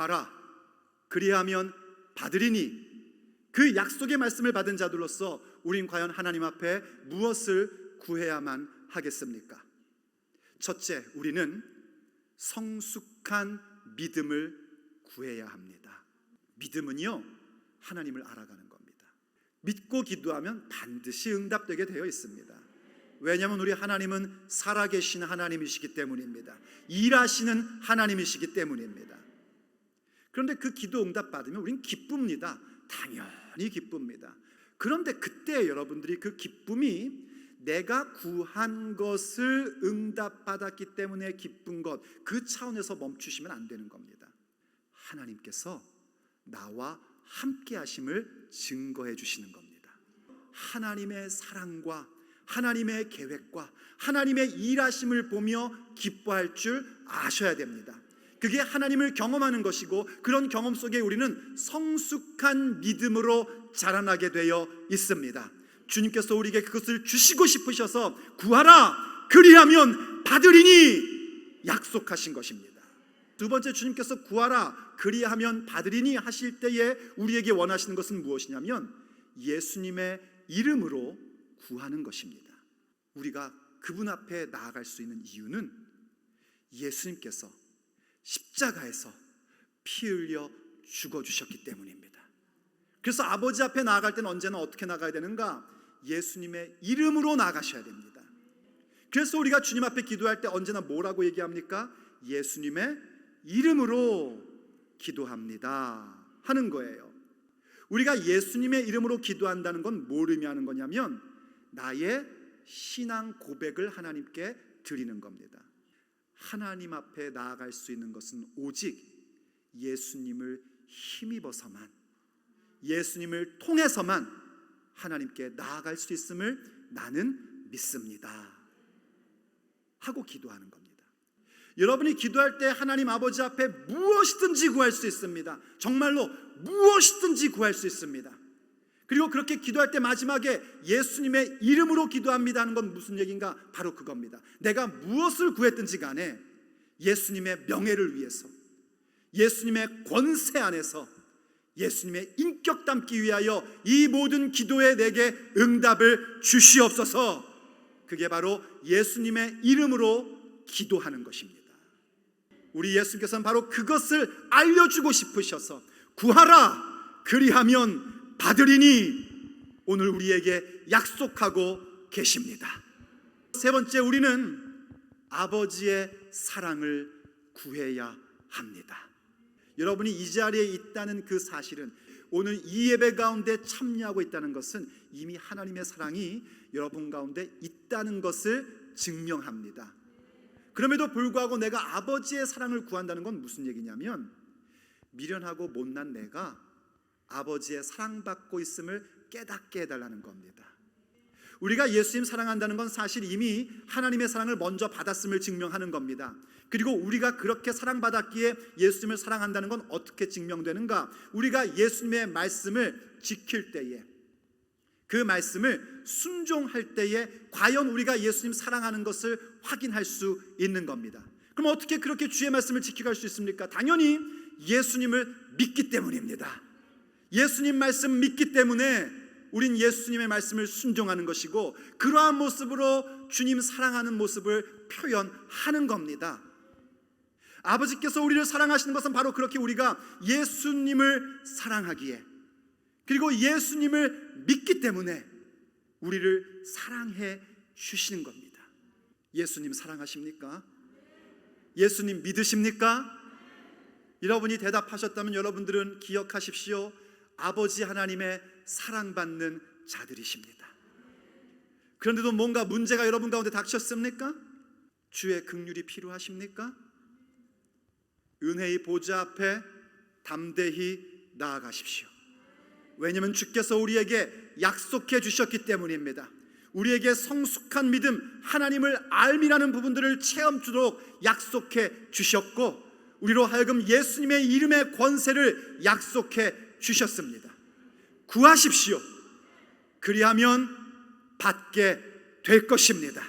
구하라 그리하면 받으리니, 그 약속의 말씀을 받은 자들로서 우린 과연 하나님 앞에 무엇을 구해야만 하겠습니까? 첫째, 우리는 성숙한 믿음을 구해야 합니다. 믿음은요, 하나님을 알아가는 겁니다. 믿고 기도하면 반드시 응답되게 되어 있습니다. 왜냐하면 우리 하나님은 살아계신 하나님이시기 때문입니다. 일하시는 하나님이시기 때문입니다. 그런데 그 기도 응답 받으면 우린 기쁩니다. 당연히 기쁩니다. 그런데 그때 여러분들이 그 기쁨이 내가 구한 것을 응답받았기 때문에 기쁜 것, 그 차원에서 멈추시면 안 되는 겁니다. 하나님께서 나와 함께 하심을 증거해 주시는 겁니다. 하나님의 사랑과 하나님의 계획과 하나님의 일하심을 보며 기뻐할 줄 아셔야 됩니다. 그게 하나님을 경험하는 것이고, 그런 경험 속에 우리는 성숙한 믿음으로 자라나게 되어 있습니다. 주님께서 우리에게 그것을 주시고 싶으셔서 구하라 그리하면 받으리니 약속하신 것입니다. 두 번째, 주님께서 구하라 그리하면 받으리니 하실 때에 우리에게 원하시는 것은 무엇이냐면 예수님의 이름으로 구하는 것입니다. 우리가 그분 앞에 나아갈 수 있는 이유는 예수님께서 십자가에서 피 흘려 죽어주셨기 때문입니다. 그래서 아버지 앞에 나아갈 때는 언제나 어떻게 나가야 되는가? 예수님의 이름으로 나가셔야 됩니다. 그래서 우리가 주님 앞에 기도할 때 언제나 뭐라고 얘기합니까? 예수님의 이름으로 기도합니다 하는 거예요. 우리가 예수님의 이름으로 기도한다는 건 뭘 의미하는 거냐면 나의 신앙 고백을 하나님께 드리는 겁니다. 하나님 앞에 나아갈 수 있는 것은 오직 예수님을 힘입어서만, 예수님을 통해서만 하나님께 나아갈 수 있음을 나는 믿습니다 하고 기도하는 겁니다. 여러분이 기도할 때 하나님 아버지 앞에 무엇이든지 구할 수 있습니다. 정말로 무엇이든지 구할 수 있습니다. 그리고 그렇게 기도할 때 마지막에 예수님의 이름으로 기도합니다 하는 건 무슨 얘기인가? 바로 그겁니다. 내가 무엇을 구했든지 간에 예수님의 명예를 위해서, 예수님의 권세 안에서 예수님의 인격 담기 위하여 이 모든 기도에 내게 응답을 주시옵소서. 그게 바로 예수님의 이름으로 기도하는 것입니다. 우리 예수님께서는 바로 그것을 알려주고 싶으셔서 구하라 그리하면 받으리니 오늘 우리에게 약속하고 계십니다. 세 번째, 우리는 아버지의 사랑을 구해야 합니다. 여러분이 이 자리에 있다는 그 사실은, 오늘 이 예배 가운데 참여하고 있다는 것은 이미 하나님의 사랑이 여러분 가운데 있다는 것을 증명합니다. 그럼에도 불구하고 내가 아버지의 사랑을 구한다는 건 무슨 얘기냐면 미련하고 못난 내가 아버지의 사랑받고 있음을 깨닫게 해달라는 겁니다. 우리가 예수님 사랑한다는 건 사실 이미 하나님의 사랑을 먼저 받았음을 증명하는 겁니다. 그리고 우리가 그렇게 사랑받았기에 예수님을 사랑한다는 건 어떻게 증명되는가? 우리가 예수님의 말씀을 지킬 때에, 그 말씀을 순종할 때에 과연 우리가 예수님 사랑하는 것을 확인할 수 있는 겁니다. 그럼 어떻게 그렇게 주의 말씀을 지켜갈 수 있습니까? 당연히 예수님을 믿기 때문입니다. 예수님 말씀 믿기 때문에 우린 예수님의 말씀을 순종하는 것이고, 그러한 모습으로 주님 사랑하는 모습을 표현하는 겁니다. 아버지께서 우리를 사랑하시는 것은 바로 그렇게 우리가 예수님을 사랑하기에, 그리고 예수님을 믿기 때문에 우리를 사랑해 주시는 겁니다. 예수님 사랑하십니까? 예수님 믿으십니까? 여러분이 대답하셨다면 여러분들은 기억하십시오. 아버지 하나님의 사랑받는 자들이십니다. 그런데도 뭔가 문제가 여러분 가운데 닥쳤습니까? 주의 긍휼이 필요하십니까? 은혜의 보좌 앞에 담대히 나아가십시오. 왜냐하면 주께서 우리에게 약속해 주셨기 때문입니다. 우리에게 성숙한 믿음, 하나님을 알미라는 부분들을 체험주도록 약속해 주셨고, 우리로 하여금 예수님의 이름의 권세를 약속해 주셨습니다. 구하십시오. 그리하면 받게 될 것입니다.